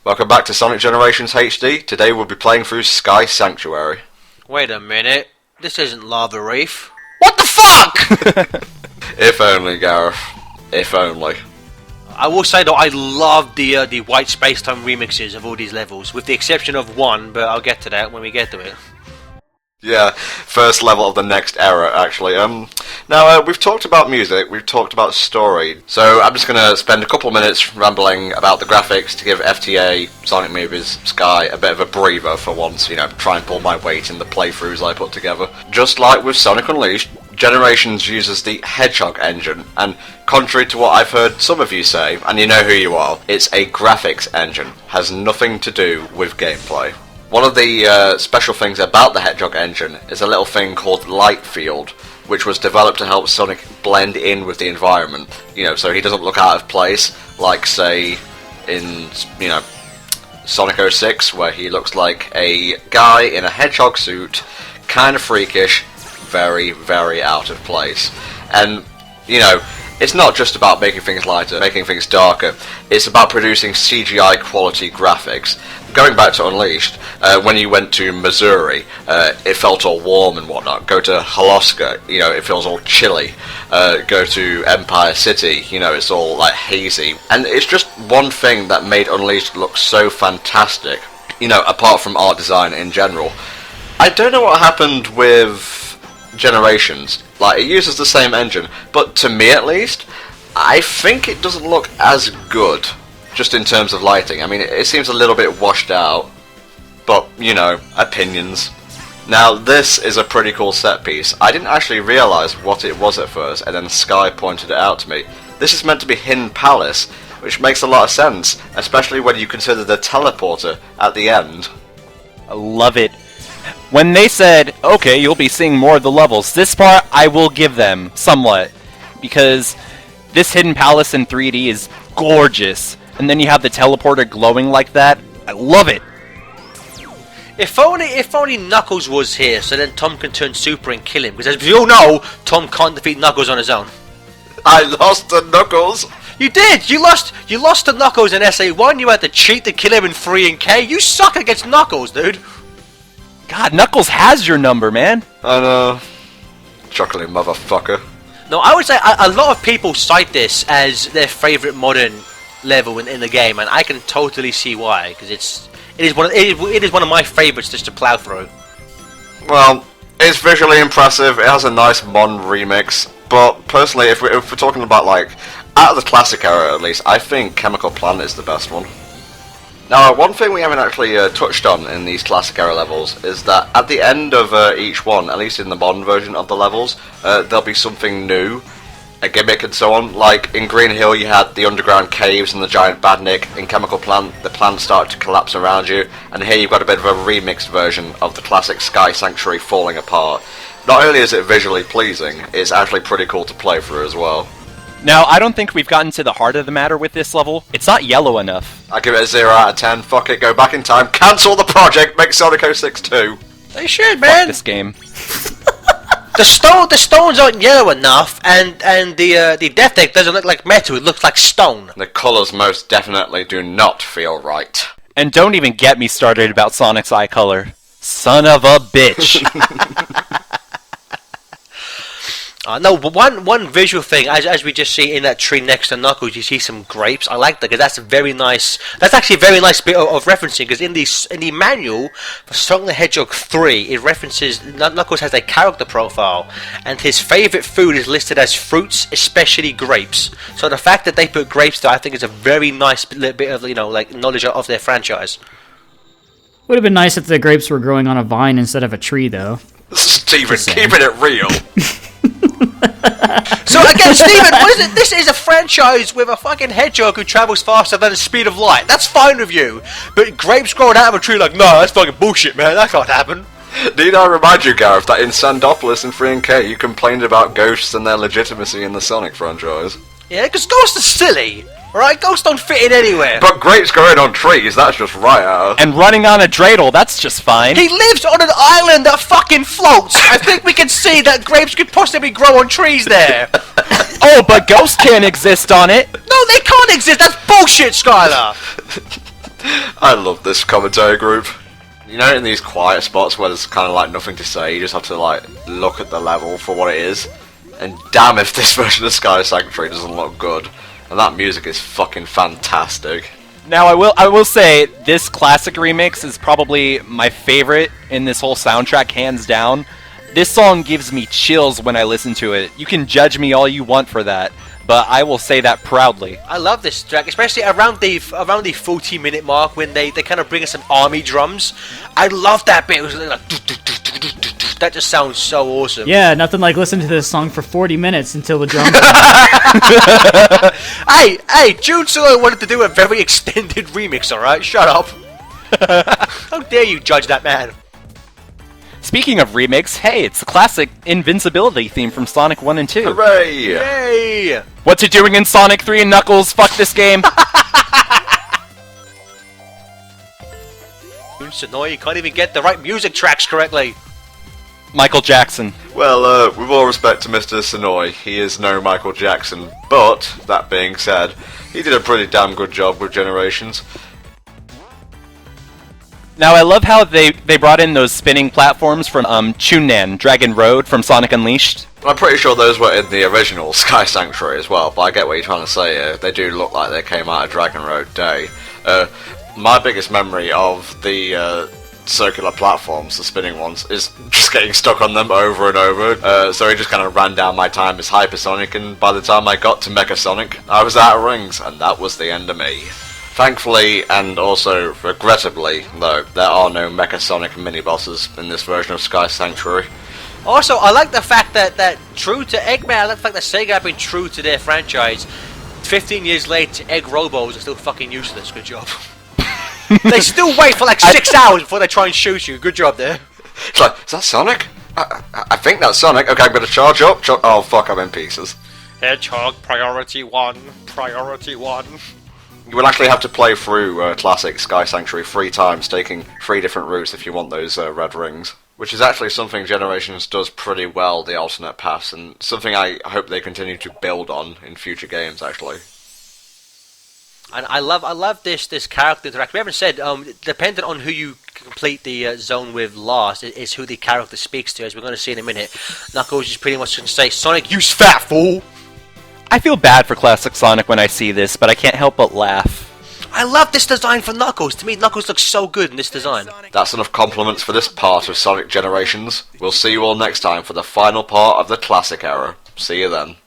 Welcome back to Sonic Generations HD. Today we'll be playing through Sky Sanctuary. Wait a minute. This isn't Lava Reef. What the fuck?! If only, Gareth. If only. I will say though, I love the White Space-Time remixes of all these levels, with the exception of one, but I'll get to that when we get to it. Yeah, first level of the next era, actually. Now, we've talked about music, we've talked about story, so I'm just going to spend a couple minutes rambling about the graphics to give FTA, Sonic Movies, Sky a bit of a breather for once, try and pull my weight in the playthroughs I put together. Just like with Sonic Unleashed, Generations uses the Hedgehog engine, and contrary to what I've heard some of you say, and you know who you are, it's a graphics engine, has nothing to do with gameplay. One of the special things about the Hedgehog engine is a little thing called Light Field, which was developed to help Sonic blend in with the environment, so he doesn't look out of place, like, say, in, Sonic 06, where he looks like a guy in a hedgehog suit, kind of freakish, very, very out of place. And, it's not just about making things lighter, making things darker, it's about producing CGI quality graphics. Going back to Unleashed, when you went to Missouri, it felt all warm and whatnot. Go to Holoska, it feels all chilly. Go to Empire City, it's all like hazy. And it's just one thing that made Unleashed look so fantastic, apart from art design in general. I don't know what happened with Generations. Like, it uses the same engine, but to me at least, I think it doesn't look as good, just in terms of lighting. I mean, it seems a little bit washed out, but, opinions. Now, this is a pretty cool set piece. I didn't actually realise what it was at first, and then Sky pointed it out to me. This is meant to be Hidden Palace, which makes a lot of sense, especially when you consider the teleporter at the end. I love it. When they said, okay, you'll be seeing more of the levels, this part I will give them somewhat, because this Hidden Palace in 3D is gorgeous, and then you have the teleporter glowing like that. I love it. If only Knuckles was here, so then Tom can turn super and kill him, because as we all know, Tom can't defeat Knuckles on his own. I lost to Knuckles! You did! You lost to Knuckles in SA1, you had to cheat to kill him in 3 and K. You suck against Knuckles, dude! God, Knuckles has your number, man. I know. Chuckling motherfucker. No, I would say a lot of people cite this as their favourite modern level in the game, and I can totally see why, because it is one of my favourites just to plough through. Well, it's visually impressive, it has a nice Mon remix, but personally, if we're talking about, like, out of the classic era at least, I think Chemical Plant is the best one. Now, one thing we haven't actually touched on in these classic era levels is that at the end of each one, at least in the modern version of the levels, there'll be something new, a gimmick and so on. Like in Green Hill you had the underground caves and the giant badnik. In Chemical Plant, the plants start to collapse around you, and here you've got a bit of a remixed version of the classic Sky Sanctuary falling apart. Not only is it visually pleasing, it's actually pretty cool to play through as well. Now, I don't think we've gotten to the heart of the matter with this level. It's not yellow enough. I give it a 0 out of 10. Fuck it, go back in time, cancel the project, make Sonic 06 2. They should, man. Fuck this game. The stones aren't yellow enough, and the death deck doesn't look like metal. It looks like stone. The colours most definitely do not feel right. And don't even get me started about Sonic's eye color. Son of a bitch. No, but one visual thing, as we just see in that tree next to Knuckles, you see some grapes. I like that, because that's very nice. That's actually a very nice bit of referencing, because in the manual for Sonic the Hedgehog 3, it references Knuckles has a character profile, and his favourite food is listed as fruits, especially grapes. So the fact that they put grapes there, I think is a very nice little bit of, like, knowledge of their franchise. Would have been nice if the grapes were growing on a vine instead of a tree, though. Steven, keeping it real. So again, Steven, what is it? This is a franchise with a fucking hedgehog who travels faster than the speed of light. That's fine with you. But grapes growing out of a tree, like, no, that's fucking bullshit, man. That can't happen. Need I remind you, Gareth, that in Sandopolis and 3 and K, you complained about ghosts and their legitimacy in the Sonic franchise. Yeah, because ghosts are silly. Alright, ghosts don't fit in anywhere. But grapes growing on trees, that's just right out. And running on a dreidel, that's just fine. He lives on an island that fucking floats. I think we can see that grapes could possibly grow on trees there. Oh, but ghosts can't exist on it. No, they can't exist. That's bullshit, Skylar. I love this commentary group. You know, in these quiet spots where there's kind of like nothing to say, you just have to like look at the level for what it is. And damn if this version of Sky Sanctuary doesn't look good. And that music is fucking fantastic. Now I will say this classic remix is probably my favorite in this whole soundtrack, hands down. This song gives me chills when I listen to it. You can judge me all you want for that, but I will say that proudly. I love this track, especially around the 40-minute mark when they kind of bring us some army drums. I love that bit. It was like that just sounds so awesome. Yeah, nothing like listening to this song for 40 minutes until the drums. Hey, June Solo wanted to do a very extended remix, alright? Shut up. How dare you judge that man? Speaking of remix, hey, it's the classic Invincibility theme from Sonic 1 and 2. Hooray! Yay! What's it doing in Sonic 3 and Knuckles? Fuck this game! June Sonoy, you can't even get the right music tracks correctly. Michael Jackson. Well, with all respect to Mr. Sonoy, he is no Michael Jackson, but, that being said, he did a pretty damn good job with Generations. Now I love how they brought in those spinning platforms from Chunnan, Dragon Road from Sonic Unleashed. I'm pretty sure those were in the original Sky Sanctuary as well, but I get what you're trying to say. They do look like they came out of Dragon Road Day. My biggest memory of the circular platforms, the spinning ones, is just getting stuck on them over and over. So it just kind of ran down my time as Hypersonic, and by the time I got to Mechasonic, I was out of rings, and that was the end of me. Thankfully, and also regrettably, though, there are no Mechasonic mini-bosses in this version of Sky Sanctuary. Also, I like the fact that true to Eggman, I like the fact that Sega have been true to their franchise. 15 years later, Egg Robos are still fucking useless. Good job. They still wait for like 6 hours before they try and shoot you. Good job there. It's like, is that Sonic? I think that's Sonic. Okay, I'm gonna charge up. Oh fuck, I'm in pieces. Hedgehog, priority 1. Priority 1. You will actually have to play through classic Sky Sanctuary 3 times, taking 3 different routes if you want those red rings. Which is actually something Generations does pretty well, the alternate paths, and something I hope they continue to build on in future games, actually. And I love this character interaction. We haven't said, depending on who you complete the zone with last, is who the character speaks to, as we're going to see in a minute. Knuckles is pretty much going to say, Sonic, you fat fool! I feel bad for Classic Sonic when I see this, but I can't help but laugh. I love this design for Knuckles. To me, Knuckles looks so good in this design. That's enough compliments for this part of Sonic Generations. We'll see you all next time for the final part of the classic era. See you then.